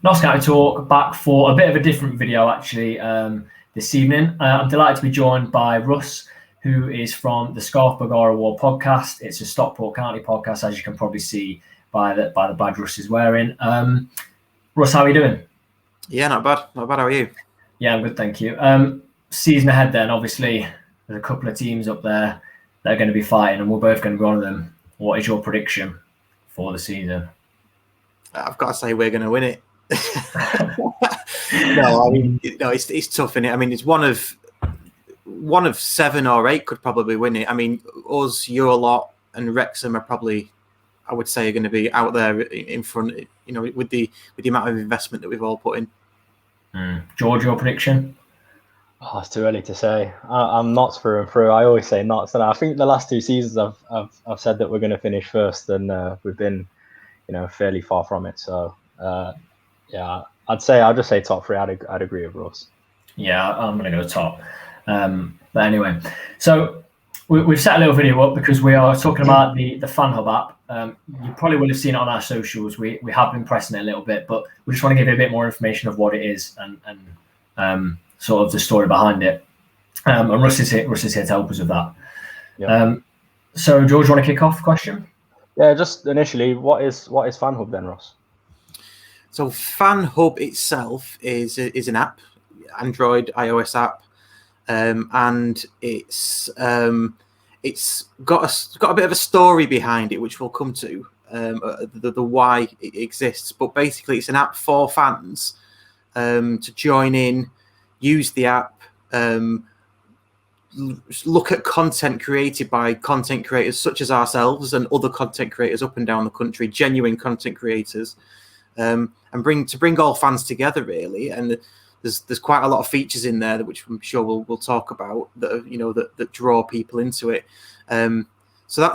Notts County Talk back for a bit of a different video actually this evening. I'm delighted to be joined by Russ, who is from the Scarf Bagara Award podcast. It's a Stockport County podcast, as you can probably see by the badge Russ is wearing. Russ, how are you doing? Yeah, not bad. Not bad. How are you? Yeah, I'm good, thank you. Season ahead then, obviously, there's a couple of teams up there that are going to be fighting, and we're both going to be one of them. What is your prediction for the season? I've got to say we're going to win it. No, I mean, it's tough, isn't it? I mean, it's one of 7 or 8 could probably win it. I mean, us, your lot, and Wrexham are probably, I would say, are going to be out there in front. You know, with the amount of investment that we've all put in. George, your prediction? Oh, it's too early to say. I'm Notts through and through. I always say Notts, and I think the last 2 seasons I've said that we're going to finish first, and we've been, fairly far from it. So. Yeah, I'll just say top 3. I'd agree with Russ. Yeah, I'm going to go top. But anyway, so we've set a little video up because we are talking about the FanHub app. You probably will have seen it on our socials. We have been pressing it a little bit, but we just want to give you a bit more information of what it is and sort of the story behind it. And Russ is here to help us with that. Yeah. So George, want to kick off the question? Yeah, just initially, what is FanHub then, Russ? So FanHub itself is an app, Android, iOS app, and it's got a bit of a story behind it, which we'll come to the why it exists. But basically, it's an app for fans to join in, use the app, look at content created by content creators such as ourselves and other content creators up and down the country, genuine content creators. And bring all fans together really, and there's quite a lot of features in there which I'm sure we'll talk about that draw people into it. So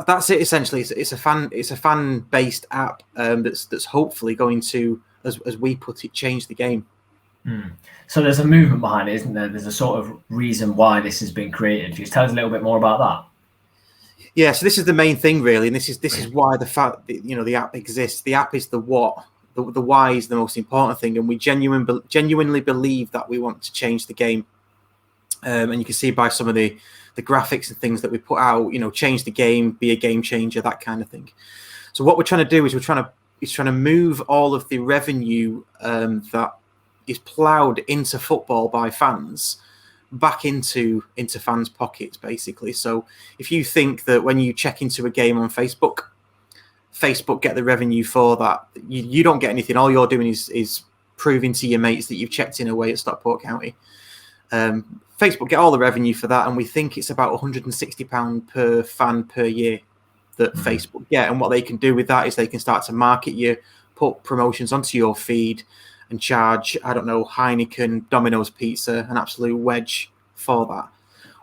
that's it essentially. It's a fan based app that's hopefully going to, as we put it, change the game. So there's a movement behind it, isn't there? There's a sort of reason why this has been created. Can you tell us a little bit more about that? Yeah, so this is the main thing really, and this is why the app exists. The app is the what. The why is the most important thing, and we genuinely believe that we want to change the game. And you can see by some of the graphics and things that we put out, change the game, be a game changer, that kind of thing. So what we're trying to do is we're trying to move all of the revenue that is ploughed into football by fans back into fans' pockets, basically. So if you think that when you check into a game on Facebook get the revenue for that, you don't get anything. All you're doing is proving to your mates that you've checked in away at Stockport County. Facebook get all the revenue for that, and we think it's about £160 per fan per year that Facebook get. And what they can do with that is they can start to market you, put promotions onto your feed, and charge, I don't know, Heineken, Domino's Pizza, an absolute wedge for that.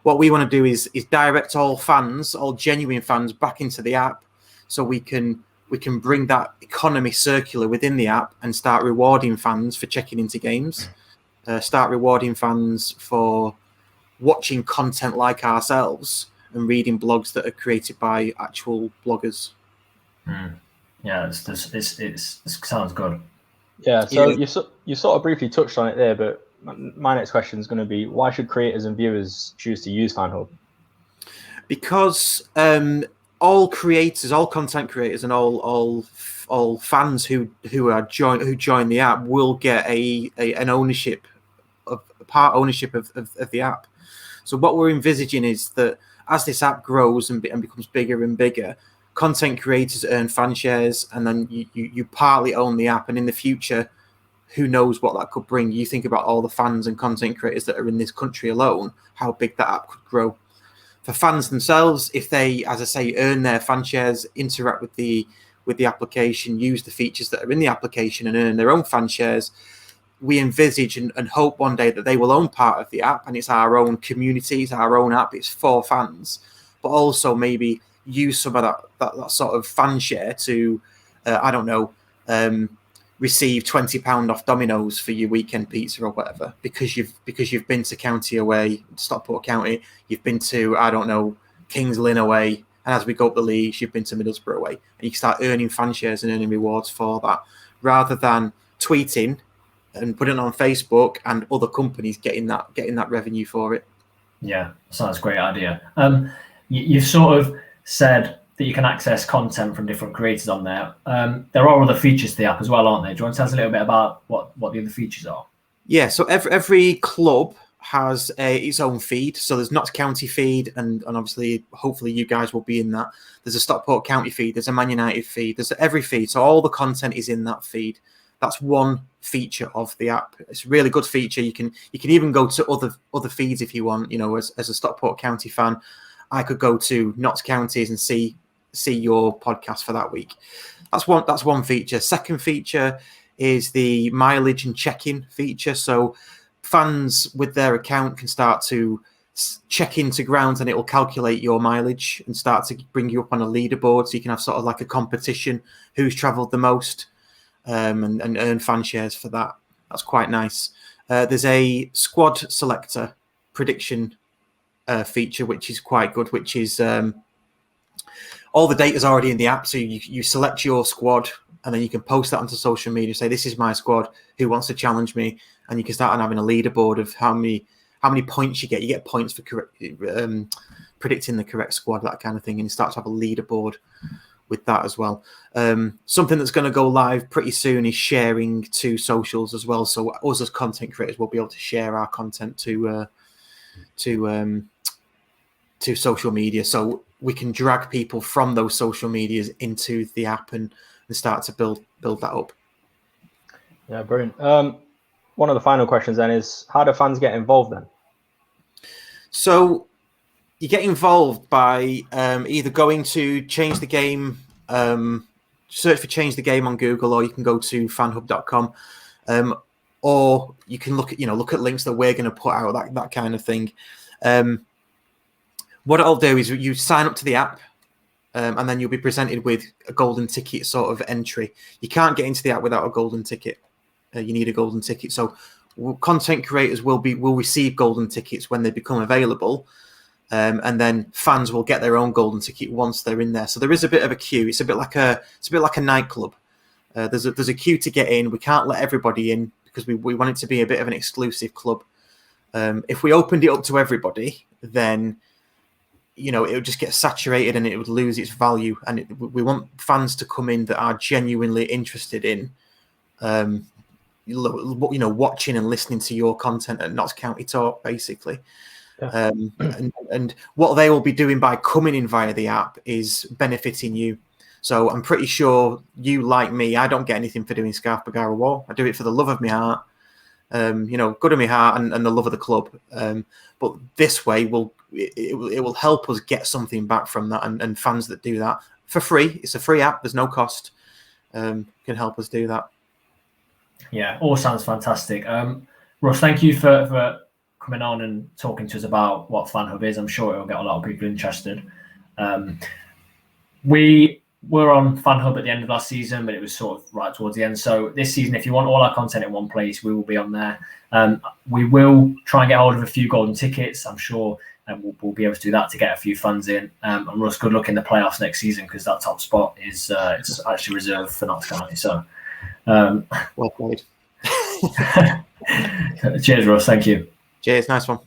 What we want to do is direct all fans, all genuine fans, back into the app, so we can bring that economy circular within the app and start rewarding fans for checking into games, start rewarding fans for watching content like ourselves and reading blogs that are created by actual bloggers. Yeah, it sounds good. Yeah, so you sort of briefly touched on it there, but my next question is going to be, why should creators and viewers choose to use FanHub? Because all creators, all content creators, and all fans who join the app will get an ownership of the app. So what we're envisaging is that as this app grows and becomes bigger and bigger, content creators earn fan shares, and then you partly own the app. And in the future, who knows what that could bring? You think about all the fans and content creators that are in this country alone, how big that app could grow. For fans themselves, if they, as I say, earn their fan shares, interact with the application, use the features that are in the application and earn their own fan shares, we envisage and hope one day that they will own part of the app, and it's our own community, it's our own app, it's for fans, but also maybe use some of that sort of fan share to, receive £20 off Domino's for your weekend pizza or whatever, because you've been to County away, Stockport County, you've been to, I don't know, Kings Lynn away, and as we go up the leagues, you've been to Middlesbrough away, and you can start earning fan shares and earning rewards for that, rather than tweeting and putting it on Facebook, and other companies getting that revenue for it. Yeah, sounds a great idea. You've sort of said that you can access content from different creators on there. There are other features to the app as well, aren't there? Do you want to tell us a little bit about what the other features are? Yeah, so every club has its own feed. So there's Notts County feed, and obviously, hopefully, you guys will be in that. There's a Stockport County feed. There's a Man United feed. There's every feed. So all the content is in that feed. That's one feature of the app. It's a really good feature. You can even go to other feeds if you want. As a Stockport County fan, I could go to Notts Counties and see your podcast for that week. That's one feature. Second feature is the mileage and check-in feature. So fans with their account can start to check into grounds, and it will calculate your mileage and start to bring you up on a leaderboard. So you can have sort of like a competition, who's travelled the most, and earn fan shares for that. That's quite nice. There's a squad selector prediction feature, which is quite good, which is all the data is already in the app. So you select your squad, and then you can post that onto social media, say, this is my squad, who wants to challenge me? And you can start on having a leaderboard of how many points you get. You get points for predicting the correct squad, that kind of thing. And you start to have a leaderboard with that as well. Something that's going to go live pretty soon is sharing to socials as well. So us as content creators will be able to share our content to social media. So we can drag people from those social medias into the app and start to build that up. Yeah, brilliant. One of the final questions then is, how do fans get involved then? So you get involved by either going to Change the Game, search for Change the Game on Google, or you can go to fanhub.com, or you can look at links that we're going to put out, that kind of thing. What I'll do is you sign up to the app, and then you'll be presented with a golden ticket sort of entry. You can't get into the app without a golden ticket. You need a golden ticket. So content creators will receive golden tickets when they become available, and then fans will get their own golden ticket once they're in there. So there is a bit of a queue. It's a bit like a nightclub. There's a queue to get in. We can't let everybody in because we want it to be a bit of an exclusive club. If we opened it up to everybody, then it would just get saturated and it would lose its value. And we want fans to come in that are genuinely interested in, watching and listening to your content at Notts County Talk, basically. Yeah. And what they will be doing by coming in via the app is benefiting you. So I'm pretty sure you, like me, I don't get anything for doing Scarf Bagara War. I do it for the love of my heart, good of my heart and the love of the club. But this way it will help us get something back from that, and fans that do that for free. It's a free app. There's no cost. Can help us do that. Yeah, all sounds fantastic. Russ, thank you for coming on and talking to us about what FanHub is. I'm sure it will get a lot of people interested. We were on FanHub at the end of last season, but it was sort of right towards the end. So this season, if you want all our content in one place, we will be on there. We will try and get hold of a few golden tickets, I'm sure, and we'll be able to do that to get a few funds in. And Russ, good luck in the playoffs next season, because that top spot is it's actually reserved for Notts County. So well played. Cheers, Russ. Thank you. Cheers. Nice one.